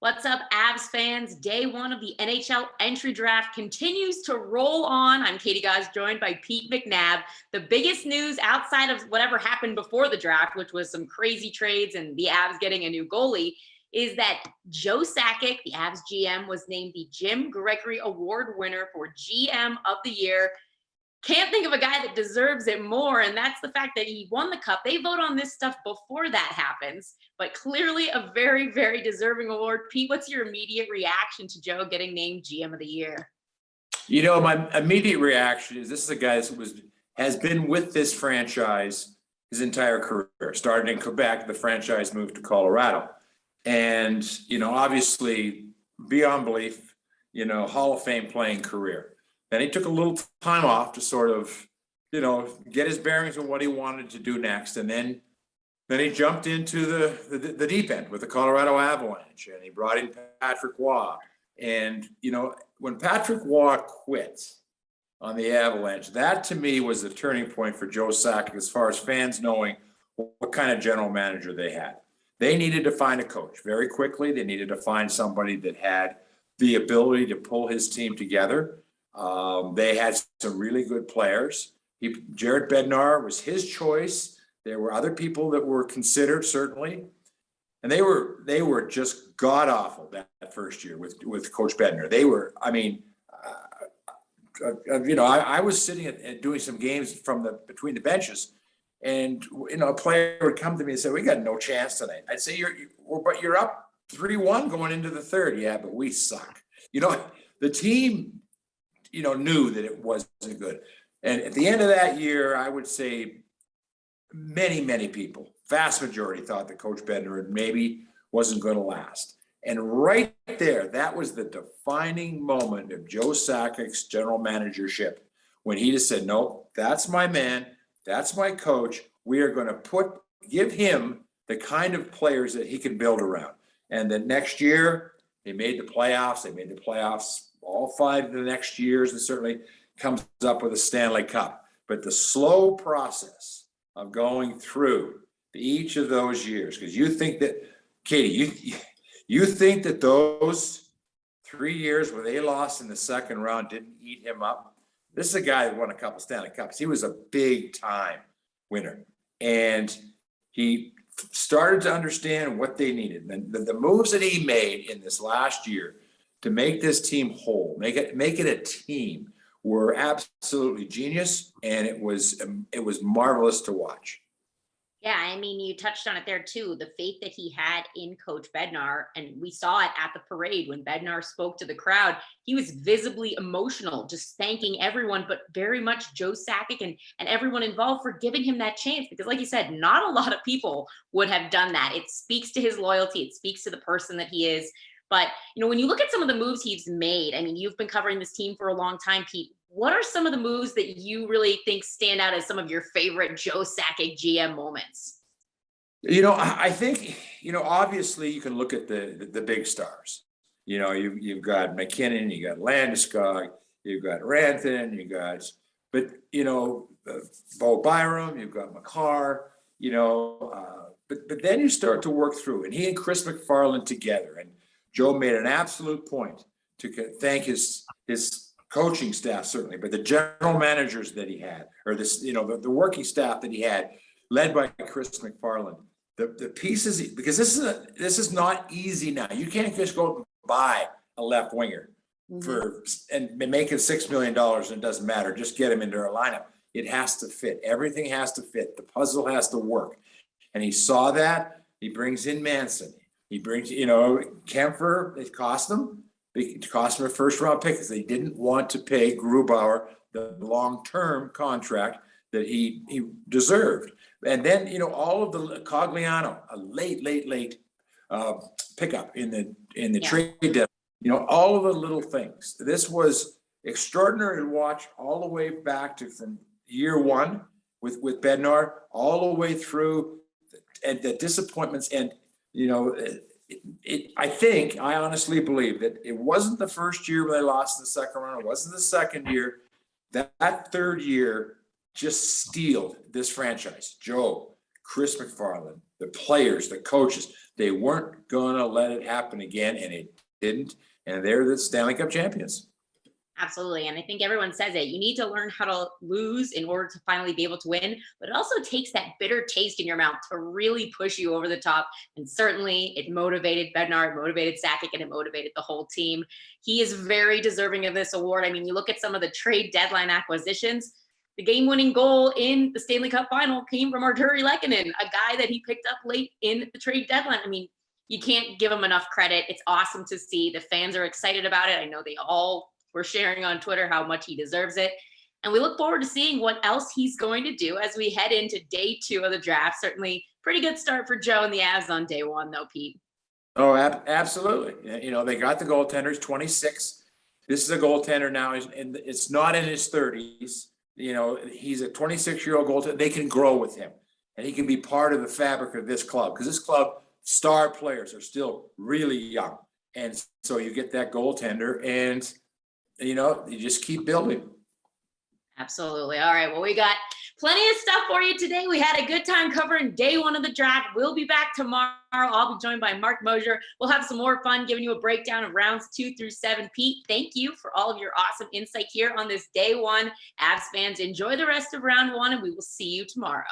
What's up, Avs fans? Day one of the NHL entry draft continues to roll on. I'm Katie Gause, joined by Pete McNabb. The biggest news outside of whatever happened before the draft, which was some crazy trades and the Avs getting a new goalie, is that Joe Sakic, the Avs GM, was named the Jim Gregory Award winner for GM of the Year. Can't think of a guy that deserves it more, and that's the fact that he won the cup. They vote on this stuff before that happens, but clearly a very, very deserving award. Pete, what's your immediate reaction to Joe getting named GM of the Year? You know, my immediate reaction is this is a guy that has been with this franchise his entire career. Started in Quebec, the franchise moved to Colorado. And, you know, obviously, beyond belief, you know, Hall of Fame playing career. Then he took a little time off to sort of, you know, get his bearings on what he wanted to do next. And then he jumped into the deep end with the Colorado Avalanche, and he brought in Patrick Waugh. And, you know, when Patrick Waugh quit on the Avalanche, that to me was the turning point for Joe Sakic as far as fans knowing what kind of general manager they had. They needed to find a coach very quickly. They needed to find somebody that had the ability to pull his team together. They had some really good players. Jared Bednar was his choice. There were other people that were considered, certainly. And they were just god awful that first year with Coach Bednar. They were, I mean, you know, I was sitting and doing some games between the benches, and you know, a player would come to me and say, "We got no chance tonight." I'd say, "But you're up 3-1 going into the third." "Yeah, but we suck." You know, the team, you know, knew that it wasn't good. And at the end of that year, I would say many people, vast majority, thought that Coach Bednar maybe wasn't going to last. And right there, that was the defining moment of Joe Sakic's general managership, when he just said, "No, that's my man. That's my coach. We are going to give him the kind of players that he can build around." And the next year, they made the playoffs. They made the playoffs all 5 of the next years, and certainly comes up with a Stanley Cup. But the slow process of going through each of those years, because you think that, Katie, you think that those 3 years where they lost in the second round didn't eat him up? This is a guy that won a couple Stanley Cups. He was a big time winner, and he started to understand what they needed. And the moves that he made in this last year to make this team whole, make it a team, were absolutely genius, and it was marvelous to watch. Yeah, I mean, you touched on it there too, the faith that he had in Coach Bednar, and we saw it at the parade when Bednar spoke to the crowd. He was visibly emotional, just thanking everyone, but very much Joe Sakic and everyone involved for giving him that chance, because like you said, not a lot of people would have done that. It speaks to his loyalty. It speaks to the person that he is. But, you know, when you look at some of the moves he's made, I mean, you've been covering this team for a long time, Pete. What are some of the moves that you really think stand out as some of your favorite Joe Sakic GM moments? You know, I think, you know, obviously you can look at the big stars. You know, you've got McKinnon, you got Landeskog, you've got Rantanen, but, you know, Bo Byram, you've got McCarr, you know, but then you start to work through, and he and Chris MacFarland together, and Joe made an absolute point to thank his coaching staff, certainly, but the general managers that he had, or this, you know, the working staff that he had, led by Chris MacFarland. The pieces, because this is not easy now. You can't just go buy a left winger and make it $6 million and it doesn't matter. Just get him into our lineup. It has to fit. Everything has to fit. The puzzle has to work. And he saw that. He brings in Manson. He brings, you know, Kemper. It cost them. It cost them a first-round pick because they didn't want to pay Grubauer the long-term contract that he deserved. And then, you know, all of the Cogliano, a late pickup in the trade deadline. You know, all of the little things. This was extraordinary to watch all the way back to from year one with Bednar, all the way through, and the disappointments. And, you know, I honestly believe that it wasn't the first year when they lost in the second round. It wasn't the second year. That third year just steeled this franchise. Joe, Chris MacFarland, the players, the coaches, they weren't going to let it happen again, and it didn't. And they're the Stanley Cup champions. Absolutely. And I think everyone says it. You need to learn how to lose in order to finally be able to win. But it also takes that bitter taste in your mouth to really push you over the top. And certainly it motivated Bednar, it motivated Sakic, and it motivated the whole team. He is very deserving of this award. I mean, you look at some of the trade deadline acquisitions. The game-winning goal in the Stanley Cup final came from Arturi Lehkonen, a guy that he picked up late in the trade deadline. I mean, you can't give him enough credit. It's awesome to see. The fans are excited about it. I know they all were sharing on Twitter how much he deserves it. And we look forward to seeing what else he's going to do as we head into day 2 of the draft. Certainly pretty good start for Joe and the Avs on day 1, though, Pete. Oh, absolutely. You know, they got the goaltenders, 26. This is a goaltender now, and it's not in his 30s. You know, he's a 26-year-old goaltender. They can grow with him, and he can be part of the fabric of this club, because this club, star players are still really young. And so you get that goaltender, and you know, you just keep building. Absolutely. All right. Well, we got plenty of stuff for you today. We had a good time covering day 1 of the draft. We'll be back tomorrow. I'll be joined by Mark Mosier. We'll have some more fun giving you a breakdown of rounds 2 through 7. Pete, thank you for all of your awesome insight here on this day 1. Avs fans, enjoy the rest of round 1, and we will see you tomorrow.